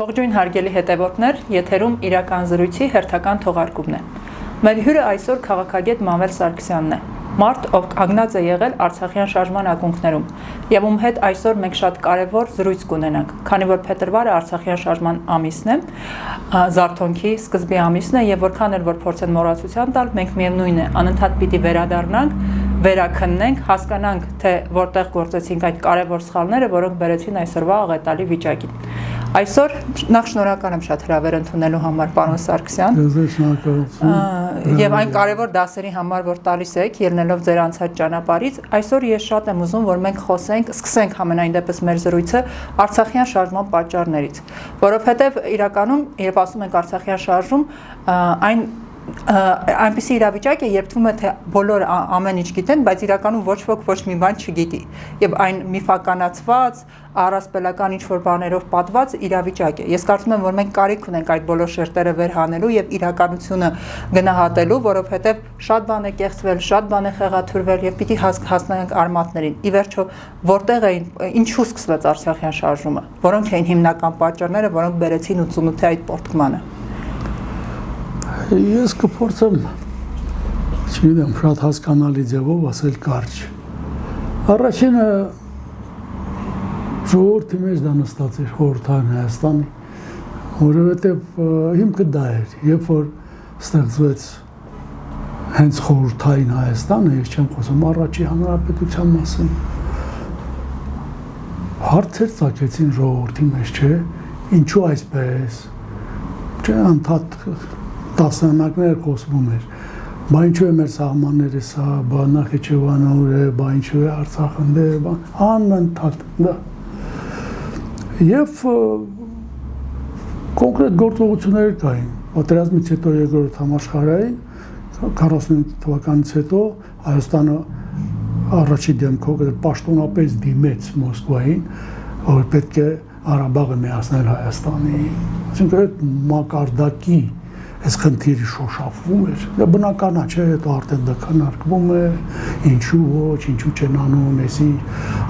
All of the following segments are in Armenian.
Ողջույն հարգելի հետևորդներ, եթերում իրական զրույցի հերթական թողարկումն է։ Մեր հյուրը այսօր քաղաքագետ Մանվել Սարգսյանն է։ Մարդ, ով կանգնած է եղել Արցախյան շարժման ակունքներում, եւ ում հետ այսօր մենք շատ կարևոր զրույց կունենանք, քանի որ փետրվարը Արցախյան շարժման ամիսն է, զարթոնքի սկզբի ամիսն է, եւ որքան էլ որ փորձեն մոռացության տալ, մենք միևնույն է, անընդհատ պիտի վերադառնանք, վերաքննենք, հասկանանք, թե որտեղ գործեցինք այդ կարևոր սխալները, որոնք բերեցին այսօրվա աղետալի վիճակին։ Այսօր նախ շնորհակալ եմ շատ հրավեր ընդունելու համար, պարոն Սարգսյան։ Եվ այն կարևոր դասերի համար, որ տալիս եք, ելնելով ձեր անցած ճանապարհից, այսօր ես շատ եմ ուզում, որ մենք խոսենք, սկսենք համենայն դեպս մեր զրույցը Արցախյան շարժման պատճառներից, որովհետև իրականում, երբ ասում ենք Արցախյան շարժում, այնպիսի իրավիճակ է, երբ թվում է, թե բոլորը ամեն ինչ գիտեն, բայց իրականում ոչ ոք ոչ մի բան չգիտի, եւ այն միֆականացված, առասպելական ինչ-որ բաներով պատված իրավիճակ է։ Ես կարծում եմ, որ մենք կարիք ունենք այդ բոլոր շերտերը վերհանելու եւ իրականությունը գնահատելու, որովհետեւ շատ բան է կեղծվել, շատ բան է խեղաթյուրվել եւ պիտի հասնենք արմատներին։ Ի վերջո, որտեղ էին, ինչու սկսվեց Արցախյան շարժումը, որոնք էին հիմնական պատճառները, որոնք բերեցին 88-ի այդ պոռթկմանը։ Ես կփորձեմ, չգիտեմ, շատ հասկանալի ձևով ասել կարճ։ Առաջինը ժողովրդի մեջ դա նստած էր խորհրդային Հայաստանի, որովհետև հիմքը դա էր, երբ որ ստեղծվեց հենց խորհրդային Հայաստանը, ես չեմ խոսում առաջի հանրապետության մասին, հարցեր ծագեցին ժողովրդի մեջ, չէ, ինչու այսպես, չէ, անդադ տասնամյակներ խոսվում էր, բա ինչու է մեր սահմանները սա, բա Նախիջևանը ուր է, բա ինչու է Արցախը դե, բա անընդհատ դա։ Եվ կոնկրետ գործողություններ կային, պատերազմից հետո երկրորդ համաշխարհային 45 թվականից հետո Հայաստանը առաջի դեմքով պաշտոնապես դիմեց Մոսկվային, որ պետք է Ղարաբաղը միացնել Հայաստանին, այսինքն այդ մակարդակի այս խնդիրը շոշափվում էր, դա բնական է, չէ, հետո արդեն դա քննարկվում է, ինչու ոչ, ինչու չեն անում, էսի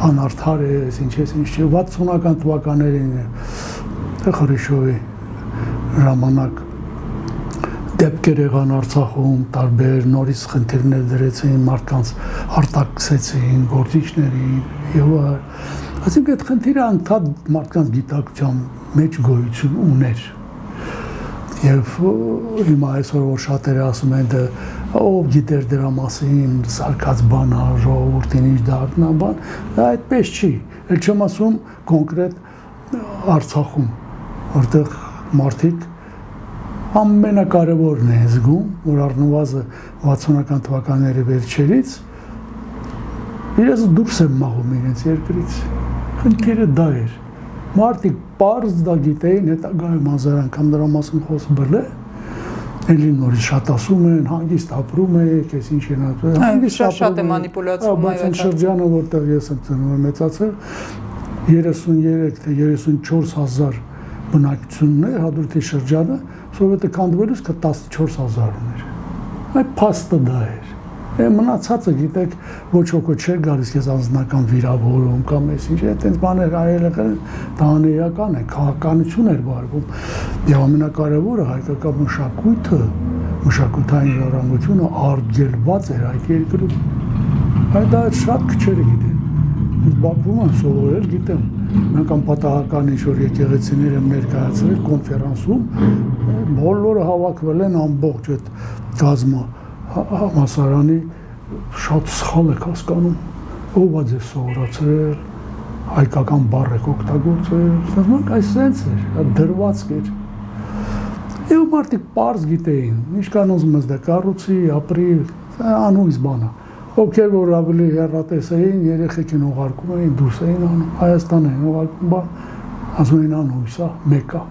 անարդար է, ինչ է, ինչ չէ, 60-ական թվականներին Խրիշովի ժամանակ դեպքեր եղան Արցախում, տարբեր նորից խնդիրներ դրեցին, մարդկանց արտաքսեցին, գործիչներին եւ այլն, այսինքն այդ խնդիրը անդադ մարդկանց գիտակցության մեջ գոյություն ուներ։ Եվ հիմա այսօր որ շատերը ասում են դա ով գիտեր դրա մասին, սարկած բան է, ժողովրդին ինչ դառնա բան, դա այդպես չի։ Էլ չեմ ասում կոնկրետ Արցախում, որտեղ մարդիկ ամենակարևորն է զգում, որ առնվազն 60-ական թվականների վերջերից իրենց դուրս են մաղում իրենց երկրից։ Խնդիրը դա էր։ Մարդիկ պարզ դա գիտեին, հետագայում հազար անգամ դրա մասին խոսվել է, էլի նորից շատ ասում են, հանգիստ ապրում եք, ես ինչ են ասում, շատ է մանիպուլյացվում, բայց այն շրջանը, որտեղ ես եմ ծնվել մեծացել, 33 թե 34 հազար բնակչություններ, Հադրութի շրջանը, Սովետը քանդվելուց 14,000 ուներ։ Այդ փաստը դա էր։ Մնացածը գիտեք, ոչ ոք չէր գալիս ես անձնական վիրավորում կամ էս ինչ, այդպես բաներ արել դա անիրական է, քաղաքականություն էր վարվում։ Եվ ամենակարևորը հայկական մշակույթը, մշակութային ժառանգությունը արգելված էր այդ երկրում։ Այդ դա շատ քչերը գիտեն։ Ես Բաքվում եմ սովորել, գիտեմ, մենք անպատահական ինչ-որ եկեղեցիներ եմ ներկայացրել կոնֆերանսում, բոլորը հավաքվել են ամբողջ այդ գազմը համասարանի շատ սխալ եք հասկանում, ով է ձեզ սովորացրել, հայկական բառ եք օգտագործել, ասենք այսպես էր, դրվածք էր։ Եվ մարդիկ պարզ գիտեին, ինչքան ուզում ես դա կառուցի, ապրի, անհույս բան է։ Ովքեր որ ավելի հեռատես էին, երեխեքին ուղարկում էին, դուրս էին անում, Հայաստան էին ուղարկում, բան, ասում էին անհույս է, մեկ է,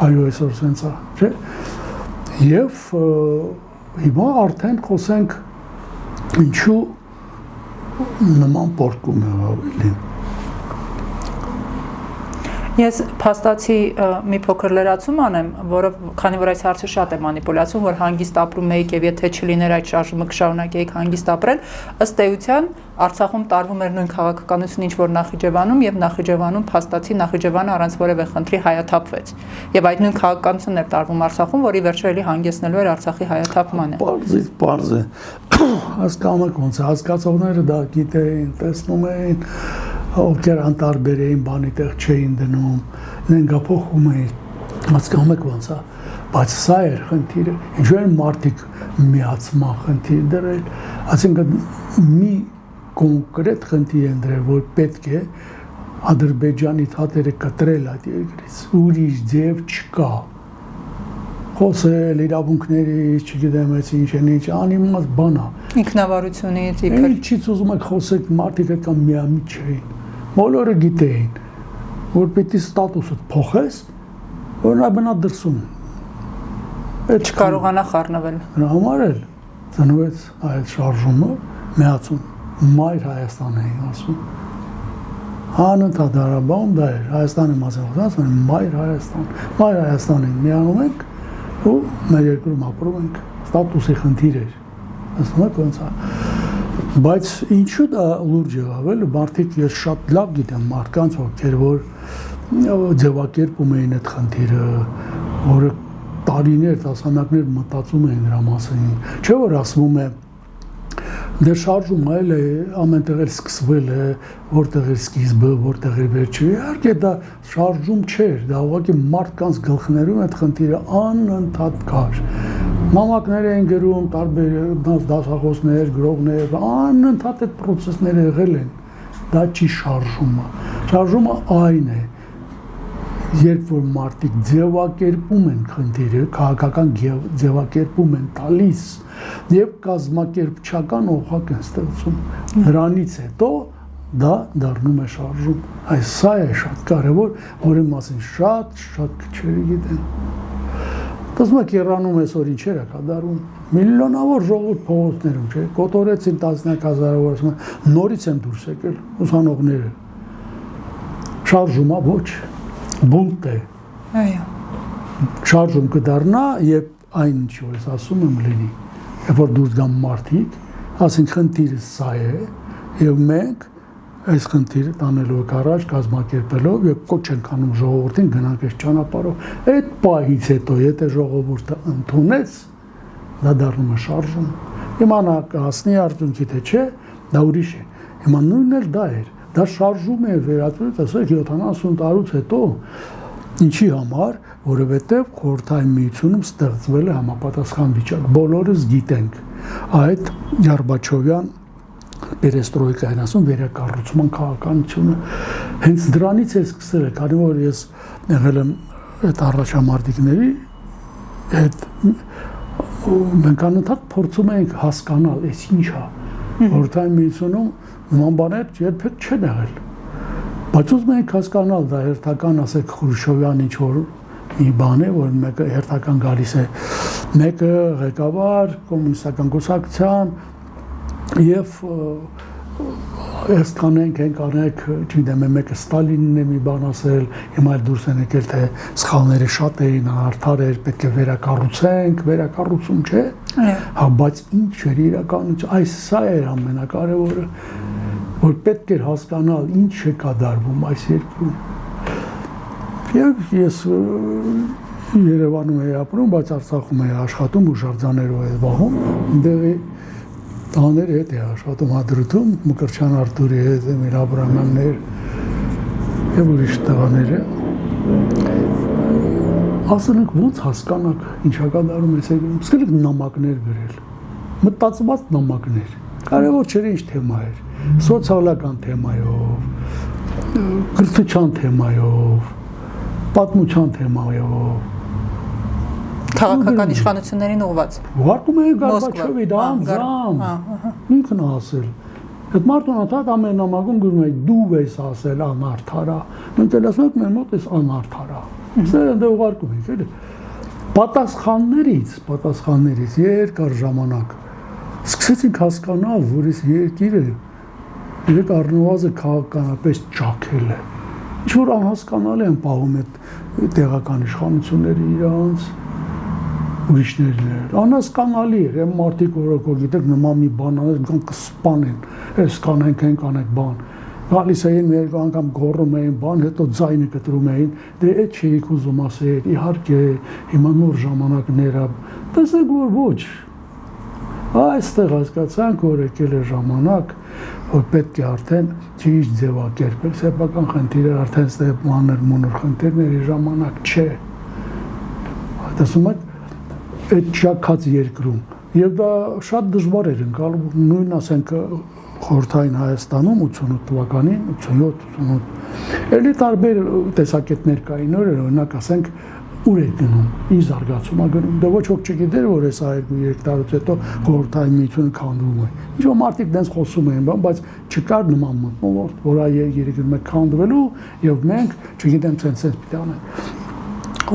այո այսօր սենց է, չէ։ Եվ հիմա արդեն խոսենք ինչու նման պոռթկում է ավելի։ Ես փաստացի մի փոքր լրացում անեմ, որը քանի որ այս հարցը շատ է մանիպուլյացիոն, որ հանգիստ ապրում եք եւ եթե չլիներ այդ շարժումը կշարունակեիք հանգիստ ապրել, ըստ էության Արցախում տարվում էր նույն քաղաքականությունը, ինչ որ Նախիջևանում եւ Նախիջևանում փաստացի Նախիջևանը առանց որևէ խնդրի հայաթափվեց։ Եվ այդ նույն քաղաքականությունն էր տարվում Արցախում, որի վերջը էլի հանգեցնելու էր Արցախի հայաթափմանը։ Պարզ է։ Հասկանում եք ոնց է, հասկացողները դա գիտեին, տեսնում էին, ովքեր անտարբեր էին, բանի տեղ չէին դնում, նենգափոխում էին, հասկանում եք ոնց է, բայց սա էր խնդիրը, ինչու են մարդիկ միացման խնդիր դրել, այսինքն մի կոնկրետ խնդիր են դրել, որ պետք է Ադրբեջանի թաթերը կտրել այդ երկրից, ուրիշ ձև չկա, խոսել իրավունքներից, չգիտեմ ինչ են, ինչ անիմաց բան է, ինքնավարությունից իբր ինչից ուզում եք խոսեք, մարդիկ այդքան միամիտ չէին, բոլորը գիտեին, որ պետք է ստատուսը փոխես, որ նա բնա դրսում չկարողանա խառնվել։ Նրա համար էլ ծնվեց այդ շարժումը, միացում, Մայր Հայաստան էին ասում, անընդհատ Ղարաբաղում դա էր, Հայաստանի մասին ասում են Մայր Հայաստանին միանում ենք ու մեր երկրում ապրում ենք, ստատուսի խնդիր էր, ասում եք ոնց է, բայց ինչու դա լուրջ եղավ էլ, մարդիկ ես շատ լավ գիտեմ մարդկանց ովքեր որ ձևակերպում էին այդ խնդիրը, որը տարիներ, տասնամյակներ մտածում էին դրա մասին, չէ որ ասվում է դեր շարժումը այլ է, ամենտեղ էլ սկսվել է, որտեղ էր սկիզբը, որտեղ էր վերջը, իհարկե դա շարժում չէր, դա ուղղակի մարդկանց գլխներում այդ խնդիրը անընդհատ կար, նամակներ են գրում, տարբեր դասախոսներ, գրողներ, անընդհատ այդ պրոցեսները եղել են, դա չի շարժումը, շարժումը այն է, երբ որ մարդիկ ձևակերպում են խնդիրը, քաղաքական ձևակերպում են տալիս եւ կազմակերպչական օղակ են ստեղծում, դրանից հետո դա դառնում է շարժում, այս սա է շատ կարևոր, որի մասին շատ քչերը գիտեն։ Տեսնում եք Իրանում այսօր ինչեր է կատարվում, միլիոնավոր ժողովուրդ փողոցներում, չէ, կոտորեցին տասնյակ հազարավոր, նորից են դուրս եկել ուսանողները, շարժումա ոչ, բունտ է, շարժում կդառնա, երբ այն ինչ որ ես ասում եմ լինի, երբ որ դուրս գան մարդիկ, ասենք խնդիրը սա է, եւ մենք այս խնդիրը տանելու եք առաջ կազմակերպելով եւ կոչ ենք անում ժողովրդին գնանք այս ճանապարհով, այդ պահից հետո եթե ժողովուրդը ընդունեց, դա դառնում է շարժում, հիմա նա կհասնի արդյունքի թե չէ, դա ուրիշ է, հիմա նույնն էլ դա էր, դա շարժում է վերածվել, ասեք 70 տարուց հետո, ինչի համար, որովհետև Խորհրդային Միությունում ստեղծվել է համապատասխան վիճակ, բոլորս գիտենք այդ Գորբաչովյան պերեստրոյկային ասում վերակառուցման քաղաքականությունը, հենց դրանից է սկսել, քանի որ ես եղել եմ այդ առաջամարտիկների հետ, մենք անընդհատ փորձում ենք հասկանալ, այս ինչ է, Խորհրդային Միությունում նման բաներ երբեք չեն եղել, բայց ուզում ենք հասկանալ, դա հերթական ասեք Խրուշչովյան ինչ որ մի բան է, որ մեկը հերթական գալիս է, մեկը ղեկավար կոմունիստական կուսակցության եւ ես կանենք, չգիտեմ, մեկը Ստալինն է մի բան ասել, հիմա էլ դուրս են եկել, թե սխալները շատ էին, արդար էր, պետք է վերակառուցենք, վերակառուցում չէ, հա, բայց ինչ էր իրականություն, այս սա էր ամենակարևորը, որ պետք էր հասկանալ ինչ է կատարվում այս երկրում։ Եվ ես Երևանում էի ապրում, բայց Արցախում էի աշխատում ու Շարժաներով էի զբաղվում, այնտեղի տաների հետ էի աշխատում Հադրութում, Մկրտչյան Արտուրի հետ, Էմիլ Աբրահամյաններ եւ ուրիշ տղաները։ Ասել ենք ոնց հասկանաք ինչա կատարում էս երկրում, սկսել ենք նամակներ գրել, մտածված նամակներ, կարևոր չէր ինչ թեմա էր, սոցիալական թեմայով, կրթության թեմայով, պատմության թեմայով, քաղաքական իշխանություններին ուղղված։ Ուղարկում էին Գորբաչովի դա անձամբ, ինքն ասել։ Այդ մարդուն անդադ ամեն նամակում գրում է դու ես ասել անարդարա։ Մենք էլ ասում ենք մեր մոտ էս անարդարա։ Սա դե ուղարկում ենք էլի։ Պատասխաններից երկար ժամանակ սկսեցինք հասկանալ, որ այս երկիրը իրեք առնվազն քաղաքականապես ճաքել է։ Ինչ-որ անհասկանալի են պահում այդ տեղական իշխանությունները իրանց, ուրիշներն էր, անհասկանալի էր, այն մարդիկ, որոնք գիտեք, նման մի բան անել, կսպանեն, այս կանենք, այն կանենք բան, գալիս էին մի երկու անգամ գոռում էին բան, հետո ձայնը կտրում էին, դե այդ չէիք ուզում ասել, իհարկե, հիմա նոր ժամանակներ ա, տեսեք, որ ոչ, այստեղ հասկացանք, որ եկել է ժամանակ, որ պետք է արդեն ճիշտ ձևակերպել, սեփական խնդիրը արդեն ստեղ մանր-մունր խնդիրների ժամանակ չէ, տեսնում եք, այդ շաքած երկրում, և դա շատ դժվար էր ընկալում, նույն ասենք խորհրդային Հայաստանում 88 թվականին, 87-88, էլի տարբեր տեսակետներ կային, օրինակ ասենք ուր է գնում, ի զարգացում է գնում, դե ոչ ոք չգիտեր, որ այս 2-3 տարուց հետո խորհրդային միությունը քանդվում է, ինչ-որ մարդիկ դենց խոսում էին, բայց չկար նման մթնոլորտ, որ այ երկրում է քանդվելու և մենք, չգիտեմ, ցենց պիտի անենք։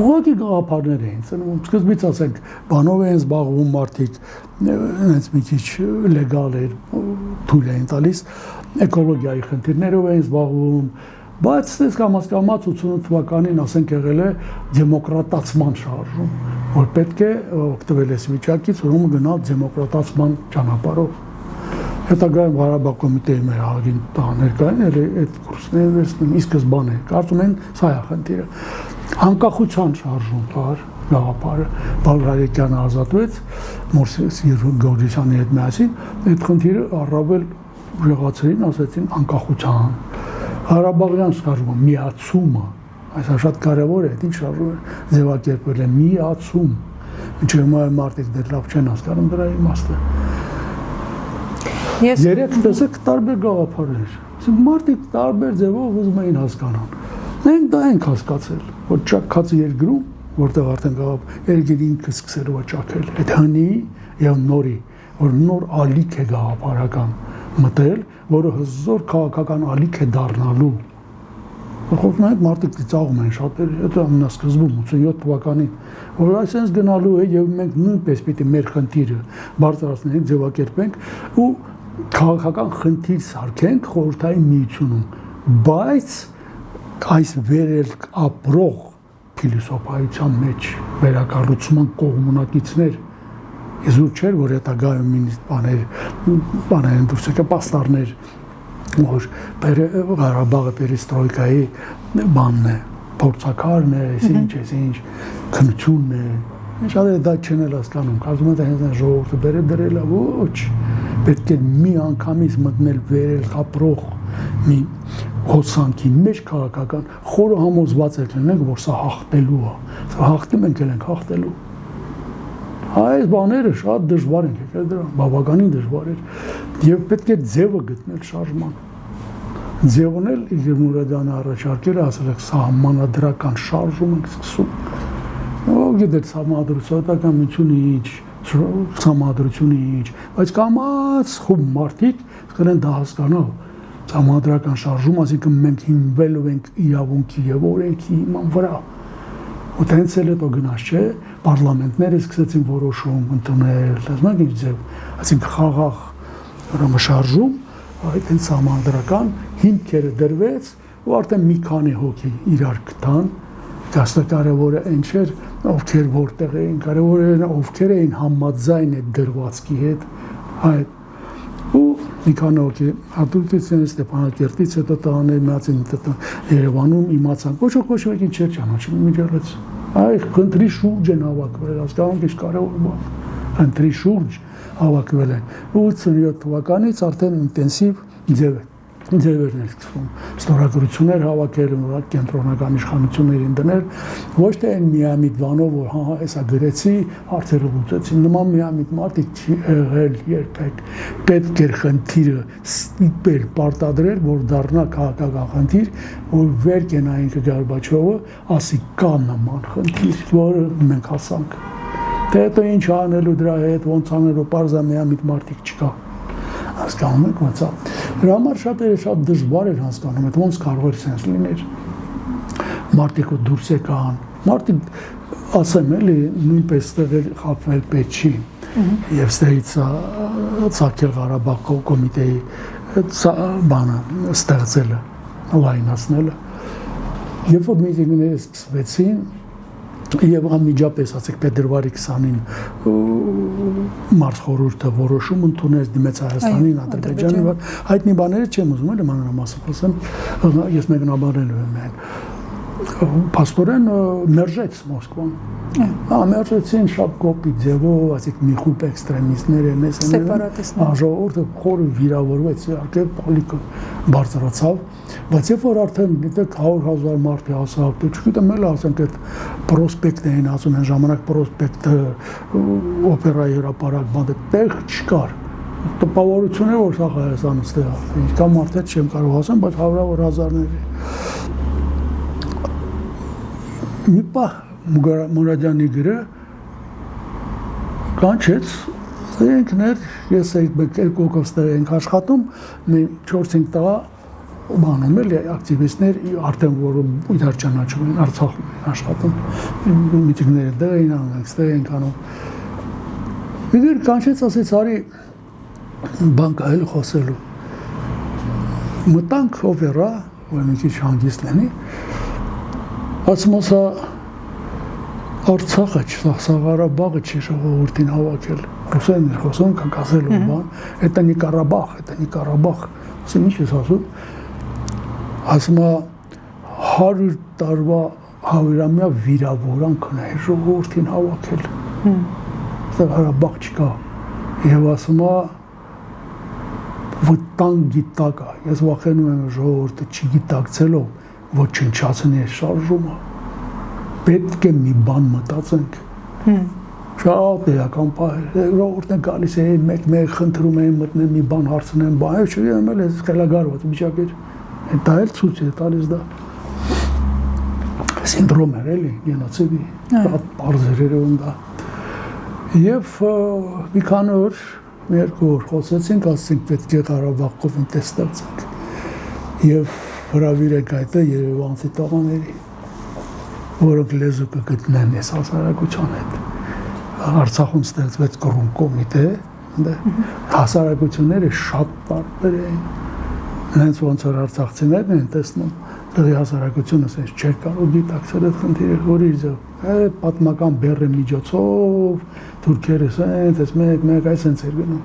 Ուղղակի գաղափարներ էին ծնվում, սկզբից ասենք, բանով էին զբաղվում մարդիկ, հենց մի քիչ լեգալ էր, թույլ էին տալիս, էկոլոգիայի խնդիրներով էին զբաղվում, բայց ստես կամաց 88 թվականին ասենք եղել է դեմոկրատացման շարժում, որ պետք է օգտվել այս վիճակից, որում գնալ դեմոկրատացման ճանապարհով։ Հետագայում Ղարաբաղ կոմիտեի մեր ահագին տղաներ կային, այդ կուրսները վերցնում, ի սկզբանե, կարծում են սա է խնդիրը։ Անկախության շարժում կար գաղափարը, Բալրարեկյանը ազատվեց, Մորսես Գորգիսյանի հետ միասին, այդ խնդիրը առավել ուժեղացրին, ասեցին անկախության, Ղարաբաղյան շարժումը, միացումը, այսա շատ կարևոր է, ինչ շարժում է, ձևակերպել է միացում, ինչը մարդիկ դեռ լավ չեն հասկանում դրա իմաստը։ Երեք տեսեք տարբեր գաղափարներ, մարդիկ տարբեր ձևով ուզում էին հասկանան։ Մենք դա ենք հասկացել, որ ճաքած երկրում, որտեղ արդեն երկրի ինքը սկսելու է ճաքել, այդ հնի և նորի, որ նոր ալիք է գաղափարական մտել, որը հզոր քաղաքական ալիք է դառնալու։ Խոսում ենք մարդիկ ծիծաղում են շատերը, հետո ամենասկզբում 87 թվականին, որ այսպես գնալու է և մենք նույնպես պիտի մեր խնդիրը բարձրացնենք, ձևակերպենք ու քաղաքական խնդիր սարքենք խորհրդային միությունում, բայց այս վերելք ապրող փիլիսոփայության մեջ վերակառուցման կողմնակիցներ իզուր չէր, որ հետագայում մինիստ բաներ են դուրս եկել, պաստառներ, որ Ղարաբաղը պերեստրոյկայի բանն է, փորձաքարն է, ինչ, քննությունն է, շատերը դա չեն էլ հասկանում, կարծում են հենց ժողովուրդը բերել դրել է, ոչ, պետք է մի անգամից մտնել վերելք ապրող մի հոսանքի մեջ քաղաքական խորը համոզված եղնենք, որ սա հաղթելու է, սա հաղթում ենք ենք հաղթելու։ Այս բաները շատ դժվար են եկել դրան, բավականին դժվար էր և պետք է ձևը գտնել շարժման։ Ձևն էլ Իգոր Մուրադյանը առաջարկել է, ասել եք սահմանադրական շարժում ենք սկսում։ Գիտեք, սահմանադրության միությունը ինչ, սահմանադրությունը ինչ, բայց կամաց խումբ մարդիկ սկսեն դա հասկանալ։ Սահմանադրական շարժում, այսինքն մենք հիմնվելու ենք իրավունքի և օրենքի հիման վրա։ Ու հենց էլ հետո գնաց չէ, պարլամենտները սկսեցին որոշում ընդունել, տեսնում եք ինչ ձև, այսինքն խաղաղ ուրեմն շարժում, այդ հենց սահմանադրական հիմքերը դրվեց ու արդեն մի քանի հոգի իրար գտան, կարևորը այն չէր, ովքեր որտեղ էին, կարևորը ովքեր էին համաձայն այդ դրվածքի հետ, այդ ու մի քանի հոգի հատուկից Ստեփանակերտից հետո տղաներ միացին Երևանում իմացան, ոչ ոք չէր ճանաչում միջելից, այ խնդրի շուրջ են հավաքվել, հասկանում եք կարևոր բան, խնդրի շուրջ հավաքվել են, 87 թվականից արդեն ինտենսիվ ձևերն էր սկսվում, ստորագրություններ հավաքել, կենտրոնական իշխանություններին դնել, ոչ թե այն միամիտ բանով, որ հա հեսա գրեցի, հարցերը լուծեցին, նման միամիտ մարդիկ չի եղել երբեք, պետք էր խնդիրը ստիպել, պարտադրել, որ դառնա քաղաքական խնդիր, որ վեր կենային Գորբաչովը, ասի կա նման խնդիր, որը մենք հասանք, թե հետո ինչ անելու դրա հետ, ոնց անելու, պարզա միամիտ մարդիկ չկա, հասկանում եք ոնց է։ Դրա համար շատերը շատ դժվար էր հասկանում, այդ ոնց կարող էր սենս լիներ։ Մարդիկ ու դուրս եկան, մարդիկ ասեմ էլի նույնպես ստեղել խապվել պետք չի եւ ստեղից ցակել Ղարաբաղ կոմիտեի բանը ստեղծելը, լայնացնելը, Երբ որ միտինգները սկսվեցին, եւ անմիջապես ասեք փետրվարի 20-ին մարզ խորհուրդը որոշում ընդունեց դիմեց Հայաստանին, Ադրբեջանին, հայտնի բաները չեմ ուզում էլ մանրամասն ասեմ, ես մեկնաբանելու եմ այն։ Փաստորեն մերժեց Մոսկվան։ Մերժեցին շատ կոպիտ ձևով, ասեք մի խումբ էքստրեմիստներ են, սեպարատիստներ։ Ժողովուրդը խորը վիրավորվեց, իհարկե պանիկը բարձրացավ, բայց երբ որ արդեն գիտեք 100,000 մարդ հասավ, դե չգիտեմ էլ ասենք այդ պրոսպեկտը են ասում են ժամանակ պրոսպեկտը օպերայի հրապարակ բանը տեղ չկար։ Տպավորություն է որ սա Հայաստանը ստեղ է։ Ինչքան մարդ է չեմ կարող ասեմ, բայց հարյուրավոր հազարներ է։ Մի պահ Մուրադյանի գրը կանչեց ինքներ ես այդ երկու ստեղ ենք աշխատում մի 4-5 տղա բանում էլ ակտիվիստներ արդեն որ իդար ճանաչում են Արցախում են աշխատում միտինգները դեռ էին անում ստեղ ենք անում իդեր կանչեց ասեց արի բան կայել խոսելու մտանք օպերա որ մի քիչ հանգիստ լինի ասում ասա Արցախը Սաղարաբաղը չի ժողովրդին հավաքել ռուսերեն էր խոսում կասելու բան это не Карабах ասում ինչ ես ասում ասում 100 տարվա հավերամյա վիրավորանքն է ժողովրդին հավաքել Սաղարաբաղ չկա եւ ասում վտանգի տակ է ես վախենում եմ ժողովուրդը չգիտակցելով ոչնչացնի այս շարժումը պետք է մի բան մտածենք շատ էական պահեր ժողովուրդն է գալիս է մեկ խնդրում են մտնել մի բան հարցնեն բան չգիտեմ էլ էս խելագարված միջակ էր դա էլ ցույց է տալիս դա սինդրոմ էր էլի գենոցիդի բարձրերում դա եւ մի քանի օր երկու օր խոսեցինք ասենք պետք է Ղարաբաղ կոմիտե ստեղծենք եւ հրավիրենք այդտեղ Երևանցի տղաների որոնք լեզու կգտնեն այս հասարակության հետ Արցախում ստեղծվեց կռում կոմիտե հասարակությունները շատ տարբեր են հենց ոնց որ արցախցիներն են տեսնում տեղի հասարակությունը ասես չէ կարող դիտակցել այդ խնդիրը որ իր այդ պատմական բեռի միջոցով թուրքերը ասես մեկ այսպես էր գնում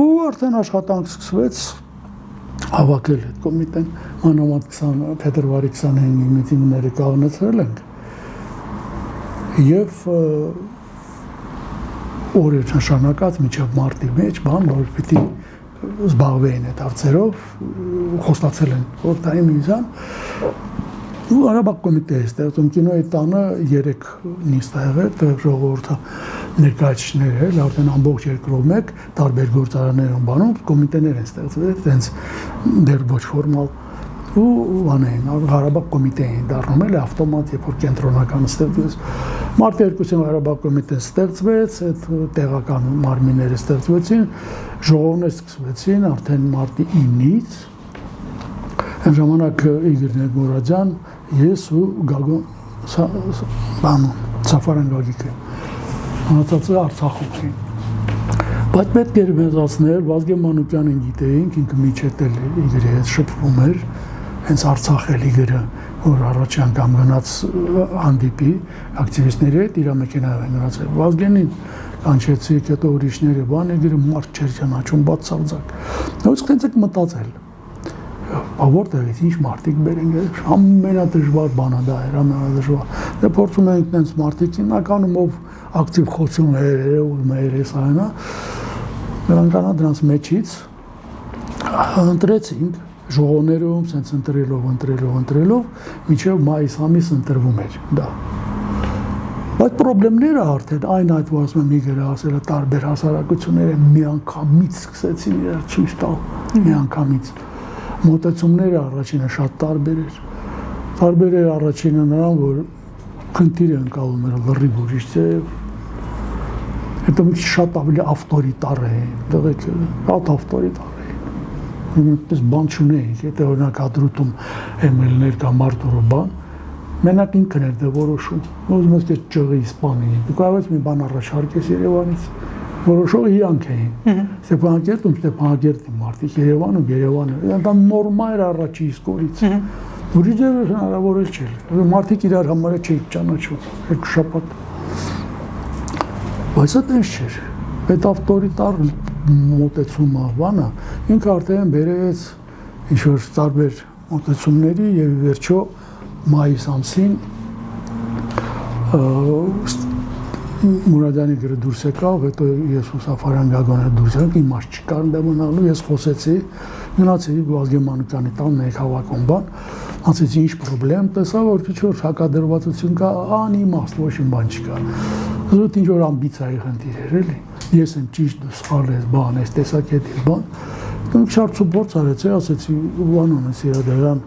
ու արդեն աշխատանք սկսվեց հավաքել այդ կոմիտեն մանավանդ 20 փետրվարի 25-ի միտինգները կազմել ենք եւ օրեր նշանակած միջև մարտի մեջ բան որ պիտի զբաղվեին այդ հարցերով խոստացել են խորհրդային միության ու Արաբակ կոմիտե է ստեղծում կինոյի տանը 3 նիստ ա եղել դեռ ժողովուրդը ներկայացուցիչներ էլ արդեն ամբողջ երկրով մեկ տարբեր գործարաններում բանում կոմիտեներ են ստեղծվել այդպես դեռ ոչ ֆորմալ ու բանային Արաբակ կոմիտե են դառնում էլ ավտոմատ երբ որ կենտրոնական ստեղծվեց մարտի 2-ին Արաբակ կոմիտեն ստեղծվեց այդ տեղական մարմինները ստեղծվեցին ժողովներ սկսվեցին արդեն մարտի 9-ից այն ժամանակ Իգոր Նեգմուրադյան ես ու Գագոն բանում Սաֆարան Գագիկը մնացածը Արցախում էին բայց պետք էր մեծացնել Վազգեն Մանուկյանին գիտեինք ինքը միջետ էլ Իգորի հետ շփվում էր հենց Արցախ էլ Իգորը որ առաջ անգամ գնաց հանդիպի ակտիվիստների հետ իր մեքենայով են գնացել Վազգենին կանչեցիք հետո ուրիշները բան Իգորը մարդ չէր ճանաչում բացարձակ ոնց կտենց մտածել որտեղից ինչ մարդիկ բերենք ամենադժվար բանը դա էր ամենադժվար դե փորձում ենք տենց մարդիկ հիմնականում ով ակտիվ խոսում էր ու մեր էս այնա նրանք դրանց մեջից ընտրեցինք ժողովներում սենց ընտրելով մինչև մայիս ամիս ընտրվում էր դա բայց խնդիրները արդեն այն այդ որ ասում եմ Իգորը ասել է տարբեր հասարակությունները միանգամից սկսեցին իրար ցույց տալ միանգամից մոտեցումները առաջինը շատ տարբեր էր առաջինը նրան որ խնդիրը ընկալում էր լրիվ ուրիշ ձև հետո մի շատ ավելի ավտորիտար է դեղեք շատ ավտորիտար այդպես բան չունեինք եթե օրինակ հադրուտում ML-ներ կամ Արտուրը բան մենակ ինքն էր դա որոշում ուզում ես ճղի իսպանի դու կարող ես մի բան առաջարկես Երևանից որոշողը իրանք էին Ստեփանակերտում Ստեփանակերտի մարդիկ Երևանը դա նորմալ էր առաջի իսկ օրից Ուրիշ ձևեր հնարավոր էլ չէր։ Մարդիկ իրար համար չէին ճանաչում, երկու շաբաթ։ Բայց դա տենց չէր։ Այդ ավտորիտար մոտեցումը բանը ինքը արդեն բերեց ինչ-որ տարբեր մոտեցումների եւ վերջո մայիս ամսին Մուրադյանի գրը դուրս եկավ, հետո ես ու Սաֆարյան Գագոնը դուրս եկանք, իմաստ չկար դա մնալու, ես խոսեցի, մնացի Վազգեն Մանուկյանի տան մեկ հավաքում բան, ասեցի ինչ պրոբլեմ, տեսա որ ինչ-որ հակադրվածություն կա, անիմաստ, ոչ մի բան չկա։ Զուտ ինչ-որ ամբիցիայի խնդիր էր, էլի։ Ես եմ ճիշտ, դու սխալ ես, բան, ես տեսակետի բան։ Դուք շարցու փորձ արեցի, ասեցի, բան ունես իրադարձան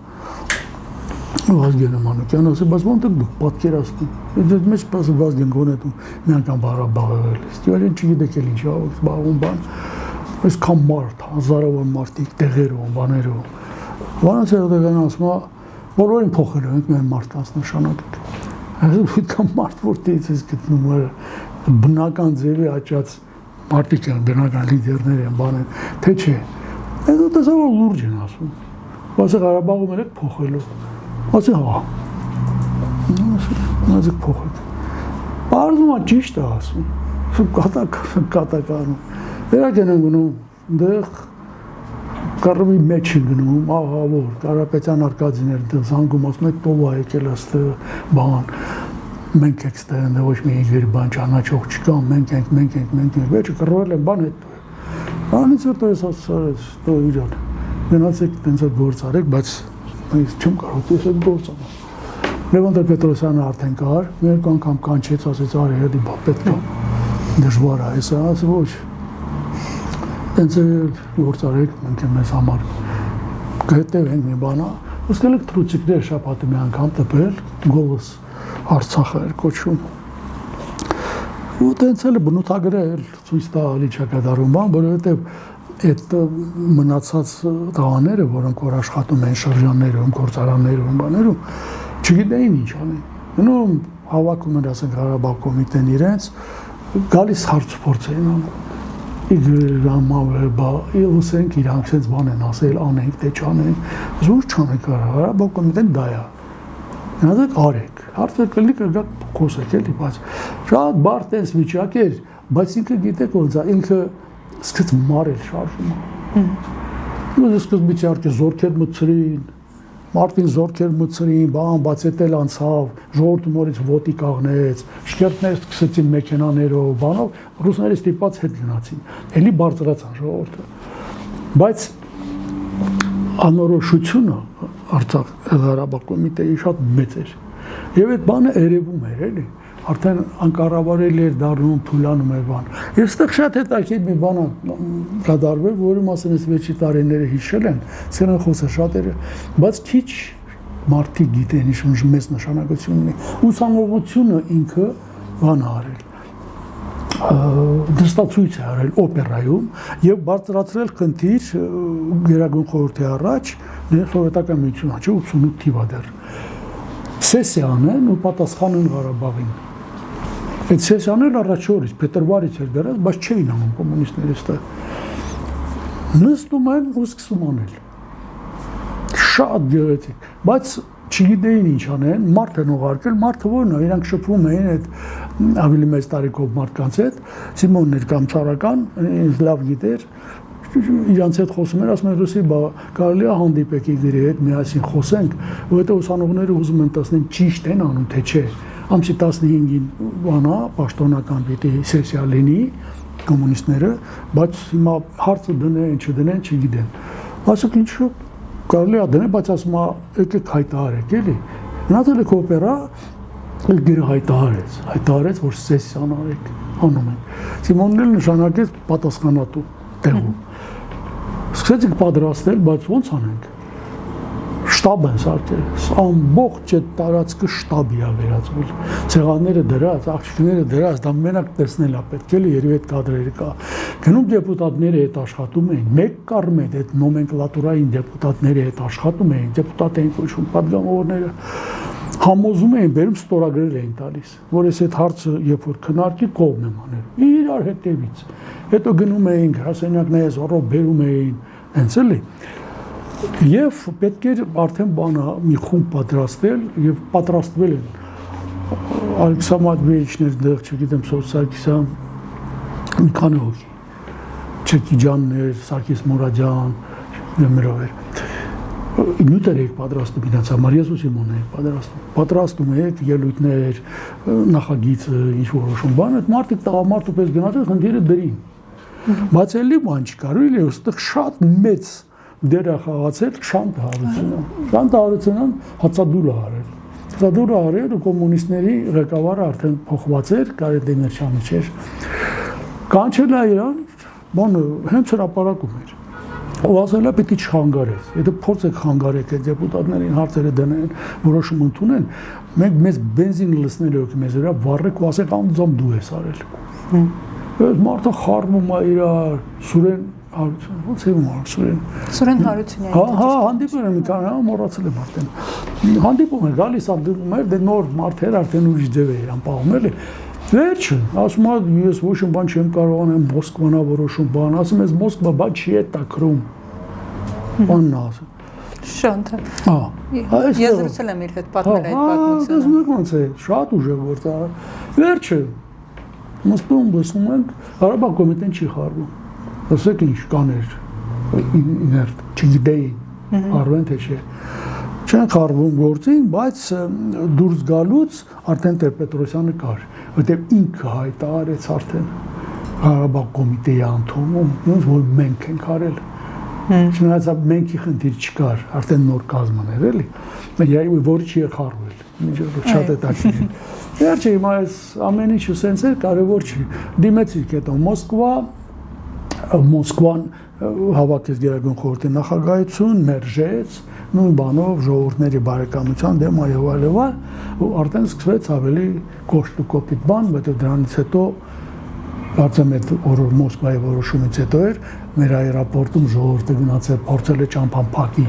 Վազգեն Մանուկյան, ասի, բայց ոնց դուք պատկերացնում։ Դե մեծ պասը Վազգեն գոնետում մի անգամ Ղարաբաղել է։ Ստիվարին չգիտեք էլ ինչ բաղում բան։ Այսքան մարդ, հազարավոր մարդիկ տեղերով, բաներով։ Ոնց է դեպքն ասում, բոլորին փոխել ենք մեր մարդկանց նշանակը։ Այսինքն մարդ որտեղից է գտնում բնական ձևի աճած մարդիկ են, բնական լիդերներ են, բան են, թե չէ։ Հետո տեսա որ լուրջ են ասում։ Բայց Ղարաբաղում եք փոխելու։ Ասի հա։ Նազիկ փոխել։ Բարձում է ճիշտ է ասում։ Կատականում։ Վերագեն են գնում դեղ կարմի մեջ են գնում, ահա որ Կարապետյան Արկադիներ դեղ զանգում ասում է տով է եկել աստեղ բան։ Մենք եք ստեղ ընդ ոչ մի իգերի բան ճանաչող չկա, մենք ենք, վերջը կռվել են բան հետ։ Անից հետո ես ասացարեց, դու իրան։ Գնացեք տենց գործ արեք, բայց ես չեմ կարող ես այդ գործ անեմ։ Լևոն Տեր-Պետրոսյանը արդեն կար, մի երկու անգամ կանչեց, ասեց արի հետի բա պետք է դժվար է, ես ասի ոչ։ Տենց գործ արեք, մենք մեզ համար կհետևենք մի բանա, ոսկել եք թրուցիկներ շաբաթը մի անգամ տպել, գոլս Արցախը էր կոչվում։ Ու տենց էլ բնութագրել, ցույց տալի չկատարում բան, որովհետև այդ մնացած տղաները, որոնք որ աշխատում են շրջաններում, գործարաններում, բաներում, չգիտեին ինչ անեն։ Գնում հավաքում են, ասենք Ղարաբաղ կոմիտեն իրենց, գալիս հարցուփորձ էին անում։ Իգրամավը, ուսենք իրանք sense բան են ասել, անենք, թե չանենք։ Զուր չանենք Ղարաբաղ կոմիտեն դա է։ Նայեք արեք։ Հարցը կլինի կգա խոսեք էլի, բայց շատ բարդ էս վիճակ էր, բայց ինքը գիտեք ոնց է, ինքը սկսեց մարել շարժումը։ Ու սկզբից իհարկե զորքեր մտցրին, մարդին զորքեր մտցրին, բան բացետել անցավ, ժողովուրդը նորից ոտի կաղնեց, շքերտներ սկսեցին մեքենաներով, բանով, ռուսները ստիպված հետ գնացին։ Էլի բարձրացան ժողովուրդը։ Բայց անորոշությունը Արցախ Ղարաբաղ կոմիտեի շատ մեծ էր։ Եվ այդ բանը երևում էր, էլի։ Արդեն անկառավարելի էր դառնում, թուլանում էր բան։ Եվ այստեղ շատ հետաքրքիր մի բան կատարվել, որի մասին ես վերջի տարիները հիշել են, սրանք խոսը շատերը, բայց քիչ մարդիկ գիտեն, ինչ մեծ նշանակություն ունի։ Ուսանողությունը ինքը բան արել։ Դստացույց է արել օպերայում եւ բարձրացրել խնդիր Գերագույն խորհրդի առաջ, սովետական միությունը, 88 թիվա դեռ։ Սեսիան ու պատասխանն Ղարաբաղին։ Այդ սեսիաները առաջ օրից փետրվարից էր դրած, բայց չէին անում կոմունիստները այստեղ։ Նստում են ու սկսում անել։ Շատ գեղեցիկ, բայց չգիտեին ինչ անեն, մարդ են ուղարկել, մարդը ո՞րն է, իրանք շփվում էին այդ ավելի մեծ տարիքով մարդկանց հետ, Սիմոնն էր կամ Չարական, ինձ լավ գիտեր, իրանց հետ խոսում էր, ասում են ռուսի, բա կարելի է հանդիպեք իգրի հետ, միասին խոսենք, որովհետև ուսանողները ուզում են տեսնեն ճիշտ են անում, թե չէ։ Ամսի 15-ին բանա, պաշտոնական պիտի սեսիա լինի կոմունիստները, բայց հիմա հարցը դնեն, չդնեն, չգիտեն։ Ասեք ինչու կարելի է դնել, բայց ասում է եկեք հայտարարեք, էլի։ Մնացել է օպերա, գերը հայտարարեց, որ սեսիան արեք, անում են։ Սիմոնն էլ նշանակեց պատասխանատու տեղում։ Սկսեցինք պատրաստել, բայց ո՞նց անենք։ Շտաբ են սարքել, ամբողջ այդ տարածքը շտաբի է վերածվել։ Ցեղանները դրած, աղջիկները դրած, դա մենակ տեսնել է պետք է, երևի այդ կադրերը կա։ Գնում դեպուտատները հետ աշխատում էին, մեկ կառմետ այդ նոմենկլատուրային դեպուտատները հետ աշխատում էին, դեպուտատ էին կոչվում падգամավորները։ Համոզում էին, բերում ստորագրել էին տալիս, որ ես այդ հարցը երբ որ քննարկի կողմ եմ անել։ Իրար հետևից։ Հետո գնում էին գրասենյակները զորով բերում էին, հենց էլի։ Եվ պետք էր արդեն բանը մի խումբ պատրաստել եւ պատրաստվել են Ալեքսանդր Մատվեյիչներ դեռ չգիտեմ Սարգսյան մի քանի հոգի Չեկիջյաններ, Սարգիս Մուրադյան դեմերով էր նյութեր եք պատրաստում իրաց համար ես ու Սիմոնն եք պատրաստում եք ելույթներ նախագիծը ինչ որոշում բան այդ մարդիկ տղամարդու պես գնացել խնդիրը դրին բայց էլի բան չկար ու այստեղ շատ մեծ դեր է խաղացել Շանթ Հարությունյան հացադուլը արել Հացադուլը արել ու կոմունիստների ղեկավարը արդեն փոխված էր Կարեն Դեմիրճյանը չէր կանչել է իրան բանը հենց հրապարակում էր ու ասել է պիտի չխանգարես եթե փորձեք խանգարեք այդ դեպուտատներին հարցերը դնեն որոշում ընդունեն մենք մեզ բենզին լցնել եք մեզ վրա վառեք ու ասեք անձամ դու ես արել այս մարդը խառնում է իրար Սուրեն Հարություն ո՞նց է Սուրեն Հարությունյանը հա հանդիպում եմ մի քանի մոռացել եմ արդեն հանդիպում է գալիս հանդիպում էր դե նոր մարդեր արդեն ուրիշ ձև է իրան պահում էլի վերջը ասում է ես ոչ մի բան չեմ կարող անեմ Մոսկվանա որոշում բան ասում ես Մոսկվա բա չի է տակրում բանն ասում Շանթը հա ես զրուցել եմ իր հետ պատմել այդ պատմությունը ոնց է շատ ուժեղ որ վերջը մստում բսում ենք Ղարաբաղ կոմիտեն չի խառնում ասեք ինչ կաներ իներտ չգիտեին արվեն թե չէ չեն խառվում գործին բայց դուրս գալուց արդեն Տեր-Պետրոսյանը կար որտեղ ինքը հայտարարեց արդեն Ղարաբաղ կոմիտեի անդամ ոնց որ մենք ենք արել չնայած մենքի խնդիր չկար արդեն նոր կազմն էր էլի որի չի խառվել շատ է տակին վերջը հիմա այս ամեն ինչը սենց է կարևոր չի դիմեցիք հետո Մոսկվան հավաքեց Գերագույն խորհրդի նախագահություն, մերժեց, նույն բանով ժողովուրդների բարեկամության դեմ այով ու արդեն սկսվեց ավելի կոշտ ու կոպիտ բան, որտեղ դրանից հետո Կարծեմ այդ Մոսկվայի որոշումից հետո էր մեր այերապորտում ժողովուրդը գնացել փորձել է ճամփան փակի,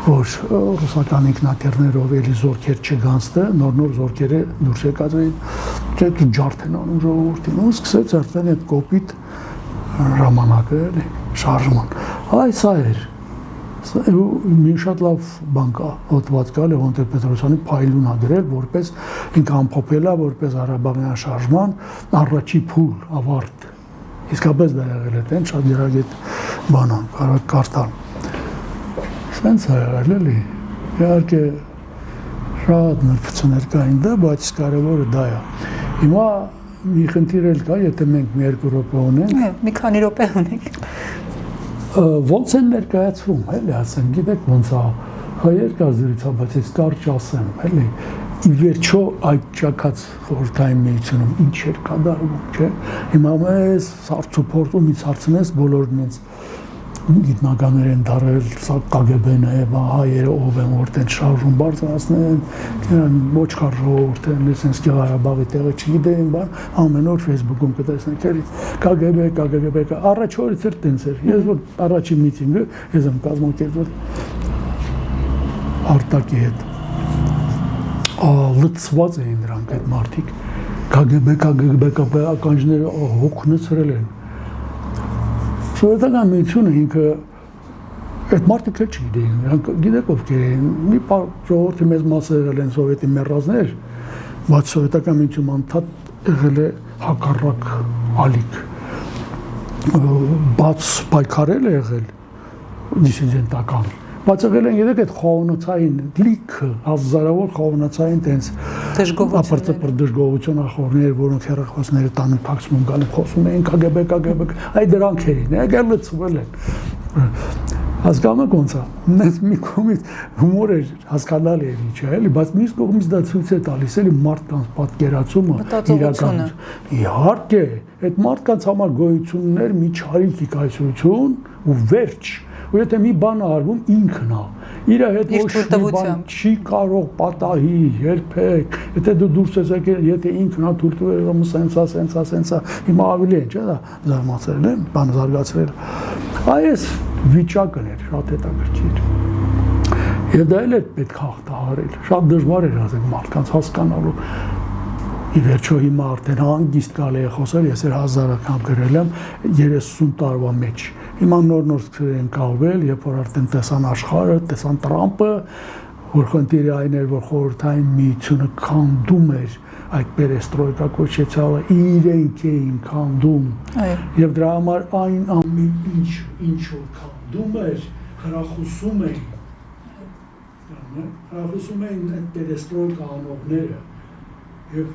որ ռուսական ինքնաթիռներով էլի զորքեր չգանցը, նոր զորքերը դուրս եկած էին, դե ջարդ են անում ժողովրդին, ու սկսեց արդեն այդ կոպիտ ժամանակը էլի շարժման։ Այ սա էր։ Մի շատ լավ բան կա, հոդված կա Լևոն Տեր-Պետրոսյանի փայլուն ա գրել, որպես ինքը ամփոփել է, որպես Ղարաբաղյան շարժման առաջի փուլ, ավարտ։ Իսկապես դա եղել է տեն, շատ երագետ բան ա, կարող կարդալ։ Սենց ա եղել էլի։ Իհարկե շատ նրբություններ կային դա, բայց կարևորը դա է։ Հիմա մի խնդիր էլ կա, եթե մենք մի երկու րոպե ունենք։ Մի քանի րոպե ունենք։ Ոնց են ներկայացվում, էլի, ասեմ, գիտեք ոնց է, հա երկազրից է, բայց ես կարճ ասեմ, էլի, ի վերջո այդ ճակած խորհրդային միությունում ինչ էր կատարվում, չէ։ Հիմա մեզ հարցուփորձումից հարցնես բոլորն ինձ գիտնականներ են դարել, սա KGB-ն է, հայերը ով են որտեն շարժում բարձրացնեն, ոչխար ժողովուրդ են, լսենց Ղարաբաղի տեղը չգիտեն, բան, ամեն օր Facebook-ում կտեսնեք, էլի KGB, առաջ օրից էր տենց էր, ես որ առաջի միտինգը, ես եմ կազմակերպել Արտակի հետ, լծված էին դրանք այդ մարդիկ, KGB ականջները հոգնեցրել են, Սովետական միությունը ինքը այդ մարդիկ էլ չգիտեին, գիտեք ովքեր էին, մի ժողովրդի մեծ մասը եղել են սովետի մեռածներ, բայց սովետական միությունում անդադ եղել է հակառակ ալիք, բաց պայքարել է եղել դիսիդենտական, բայց եղել են գիտեք այդ խոհանոցային լիքը, հազարավոր խոհանոցային տենց դժգոհություն ախորներ, որոնք հեռախոսները տանում փակցում գալու խոսում էին KGB, այ դրանք էին, եկել լցվել են։ Հասկանում եք ոնց է, մեզ մի կողմից հումոր էր հասկանալ էր ինչ է, էլի, բայց մյուս կողմից դա ցույց է տալիս էլի մարդկանց պատկերացումը իրական։ Իհարկե, այդ մարդկանց համար գոյություններ մի չարիք կայսրություն ու վերջ ու եթե մի բան արվում ինքն է, իր հետ ոչ մի բան չի կարող պատահի, երբեք, եթե դու դուրս ես եկել, եթե ինքն է թույլ տվել, սենսա, հիմա ավելի են, չէ՞ դա զարմացրել են, բան զարգացրել։ Այս վիճակն էր շատ հետաքրքիր։ Եվ դա էլ է պետք հաղթահարել, շատ դժվար էր ասենք մարդկանց հասկանալու։ ի վերջո հիմա արդեն հանգիստ կարելի է խոսել, ես 1000 անգամ գրել եմ 30 տարվա մեջ։ Հիմա նոր են կալվել, երբ որ արդեն տեսան աշխարհը, տեսան Տրամպը, որ խնդիրը այն էր, որ խորհրդային միությունը քանդում էր այդ պերեստրոյկա կոչեցյալը, իրենք էին քանդում։ Եվ դրա համար այն ամեն ինչ որ քանդում էր, խրախուսում էին այդ պերեստրոյկա անողները։ Եվ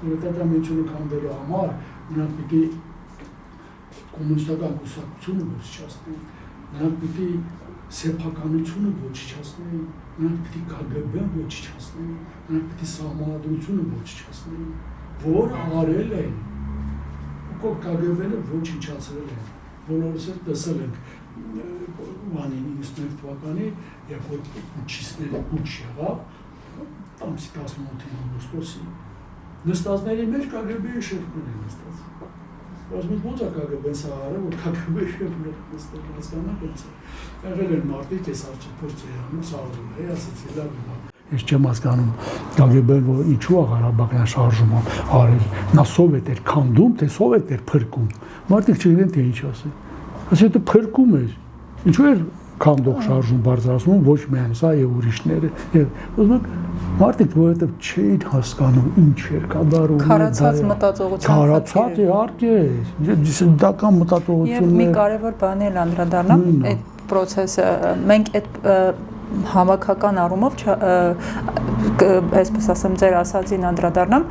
խորհրդային միությունը քանդելու համար նրանք պիտի կոմունիստական կուսակցությունը ոչնչացնեին, նրանք պիտի սեփականությունը ոչնչացնեին, նրանք պիտի KGB-ն ոչնչացնեին, նրանք պիտի սահմանադրությունը ոչնչացնեին, որ արել են, ու KGB-ն ոչնչացրել են, բոլորս էլ տեսել ենք 91 թվականի, երբ որ պուչիստները պուչ եղավ, ամսի 18-ին օգոստոսին, նստածների մեջ KGB-ի շեֆներ են նստած։ Բայց ո՞նց է KGB-ն սա արել, որ KGB-ի շեֆներ նստել, հասկանաք ո՞նց է։ Եղել են մարդիկ, ես արդյոք անում, սարդում է, ասեցի լավ է։ Ես չեմ հասկանում KGB-ն, որ ինչու է Ղարաբաղյան շարժումը արել, նա սովետ էր քանդում, թե սովետ էր փրկում։ Մարդիկ չգիտեն թե ինչ ասեն։ Ասել թե փրկում էր։ Ինչու էր քանդող շարժում բարձրացնում, ոչ միայն սա եւ ուրիշները։ Եվ ուզում եք մարդիկ, որովհետեւ չէին հասկանում ինչ էր կատարում։ Քարացած մտածողության։ Քարացած իհարկե, դիսիդենտական մտածողությունն։ Եվ մի կարևոր բան էլ անդրադառնամ այդ process-ը, մենք այդ համակական առումով, այսպես ասեմ, ձեր ասածին անդրադառնամ,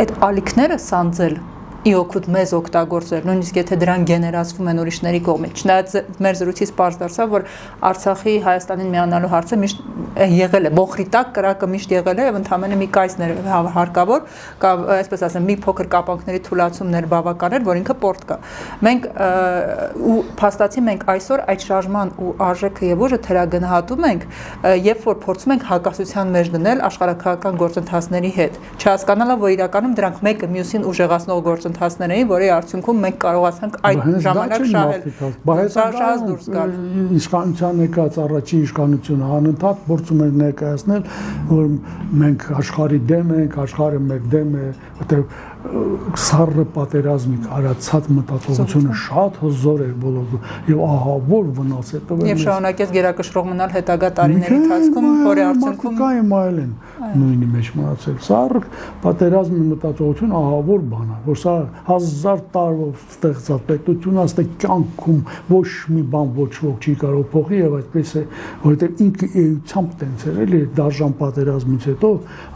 այդ ալիքները սանձել ի օգուտ մեզ օգտագործել, նույնիսկ եթե դրան գեներացվում են ուրիշների կողմից։ Չնայած մեր զրույցից պարզ դարձավ, որ Արցախի Հայաստանին միանալու հարցը միշտ եղել է, բոխրի տակ կրակը միշտ եղել է եւ ընդհանրապես մի կայսներ հարկավոր, կամ այսպես ասեմ, մի փոքր կապանքների թուլացումներ բավական էր, որ ինքը պորտ կա։ Մենք ու փաստացի մենք այսօր այդ շարժման ու արժեքը եւ ուժը թերագնահատում ենք, երբ որ փորձում ենք հակասության մեջ դնել աշխարհակահական գործընթացների հետ, չհասկանալով, որ իրականում դրանք մեկը մյուսին ուժեղացնող գործընթացներ էին, որի արդյունքում մենք կարողացանք այդ ժամանակ շահել դուրս գալ։ Իշխանության եկած առաջի իշխանությունը անընդհատ փորձում էր ներկայացնել, որ մենք աշխարհի դեմ ենք, աշխարհը մեր դեմ է, որտեղ սառը պատերազմիկ արածած մտածողությունը շատ հզոր էր բոլոր եւ ահա որ վնաս է տվել։ Եվ շարունակեց գերակշռող մնալ հետագա տարիների ընթացքում, որի արդյունքում կային այլ են նույնի մեջ մնացել։ Սառը պատերազմի մտածողություն ահա որ բան է, որ սա 1000 տարվով ստեղծած պետությունը աստե կյանքում ոչ մի բան ոչ ոք չի կարող փոխի եւ այդպես է, որովհետեւ ինքը էությամբ տենց էր էլի դաժան պատերազմից հետո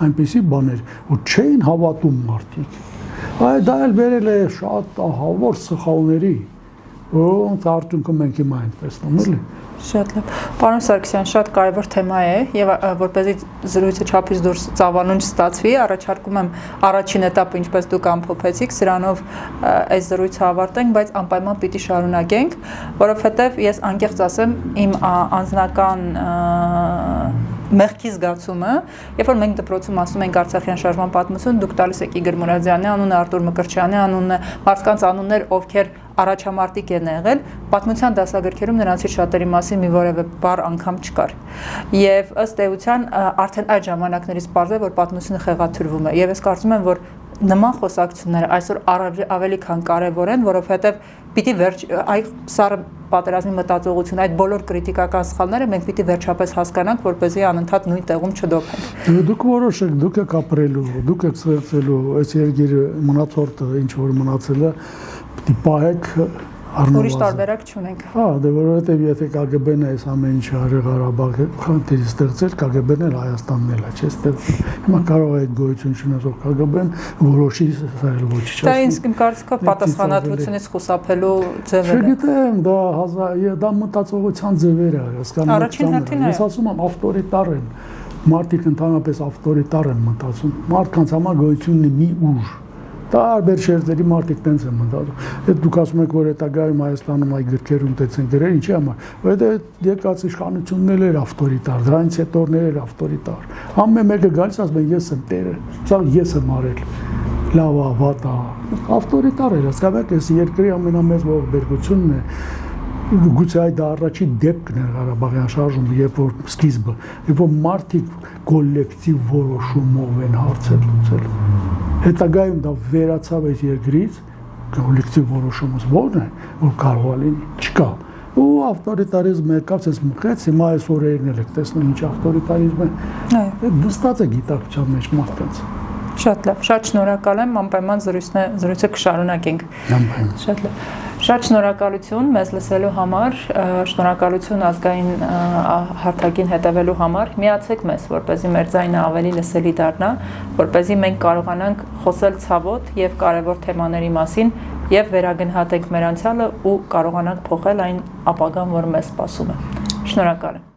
այնպեսի բաներ, որ չէին հավատում մարդիկ։ Դա էլ վերել է շատ ահավոր սխալների, որոնց արդյունքը մենք հիմա ենք տեսնում, էլի։ Շատ լավ։ Պարոն Սարգսյան, շատ կարևոր թեմա է եւ որպեսզի զրույցը չափից դուրս ծավալուն չստացվի, առաջարկում եմ առաջին этаպը, ինչպես դուք ամփոփեցիք, սրանով այս զրույցը ավարտենք, բայց անպայման պիտի շարունակենք, որովհետեւ ես անկեղծ ասեմ, իմ անձնական մեղքի զգացումը, երբ որ մենք դպրոցում ասում ենք Արցախյան շարժման պատմություն, դուք տալիս եք Իգոր Մուրադյանի անունը, Արտուր Մկրտչյանի անունը, մարդկանց անուններ, ովքեր առաջամարտիկ են եղել, պատմության դասագրքերում նրանցից շատերի մասին մի որևէ բառ անգամ չկար։ Եվ ըստ էության արդեն այդ ժամանակներից պարզ է, որ պատմությունը խեղաթյուրվում է։ Եվ ես կարծում եմ, որ նման խոսակցությունները այսօր ավելի քան կարևոր են, որովհետև պիտի այդ սառը պատերազմի մտածողություն, այդ բոլոր կրիտիկական սխալները մենք պիտի վերջապես հասկանանք, որպեսզի անընդհատ նույն տեղում չդոփենք։ Դուք որոշեք, դուք եք ապրելու, դուք եք ստեղծելու այս երկիրը մնացորդը, ինչ որ մնացել է, պիտի պահեք Ուրիշ տարբերակ չունենք։ Հա, դե որովհետև եթե KGB-ն է այս ամեն ինչը արել Ղարաբաղը, խնդիրը ստեղծել, KGB-ն էլ Հայաստանն էլ է, չէ՞ ստեղծել։ Հիմա կարող է այդ գոյություն չունեցող KGB-ն որոշի սարել ոչինչ։ Դա ինձ իմ կարծիքով պատասխանատվությունից խուսափելու ձև է։ Չգիտեմ, դա մտածողության ձևեր է, հասկանում եք։ Առաջին հերթին ես ասում եմ ավտորիտար են։ Մարդիկ ընդհանրապես ավտորիտար են մտածում։ Մարդկանց համար գոյություն ունի մի ուժ։ Տարբեր շերտերի մարդիկ տենց են մտածում։ Այդ դուք ասում եք, որ հետագայում Հայաստանում այդ գրքերում տենց են գրել, ինչի համար։ Որովհետև եկած իշխանությունն էր ավտորիտար, դրանից հետորներ էր ավտորիտար։ Ամեն մեկը գալիս ասում է ես եմ տերը, սա ես եմ արել։ Լավ է, վատ է։ Ավտորիտար էր, հասկանում եք, այս երկրի ամենամեծ ողբերգությունն է։ Գուցե այդ առաջի դեպքն է Ղարաբաղյան շարժումը, երբ որ սկիզբը, երբ որ մարդիկ կոլեկտիվ որոշումով են հարցեր լուծել։ հետագայում դա վերացավ այս երկրից, կոլեկտիվ որոշումս ո՞րն է, որ կարող է լինի, չկա։ Ու ավտորիտարիզմը եկավ, ես մխեց, հիմա այս օրերն էլ եք տեսնում ինչ ավտորիտարիզմ է։ Նստած է գիտակցության մեջ մարդկանց։ Շատ լավ, շատ շնորհակալ եմ, անպայման զրույցը կշարունակենք։ Անպայման։ Շատ լավ։ Շատ շնորհակալություն մեզ լսելու համար, շնորհակալություն ազգային հարթակին հետևելու համար։ Միացեք մեզ, որպեսզի մեր ձայնը ավելի լսելի դառնա, որպեսզի մենք կարողանանք խոսել ցավոտ եւ կարեւոր թեմաների մասին եւ վերագնահատենք մեր անցյալը ու կարողանանք փոխել այն ապագան, որը մեզ սպասում է։ Շնորհակալ եմ։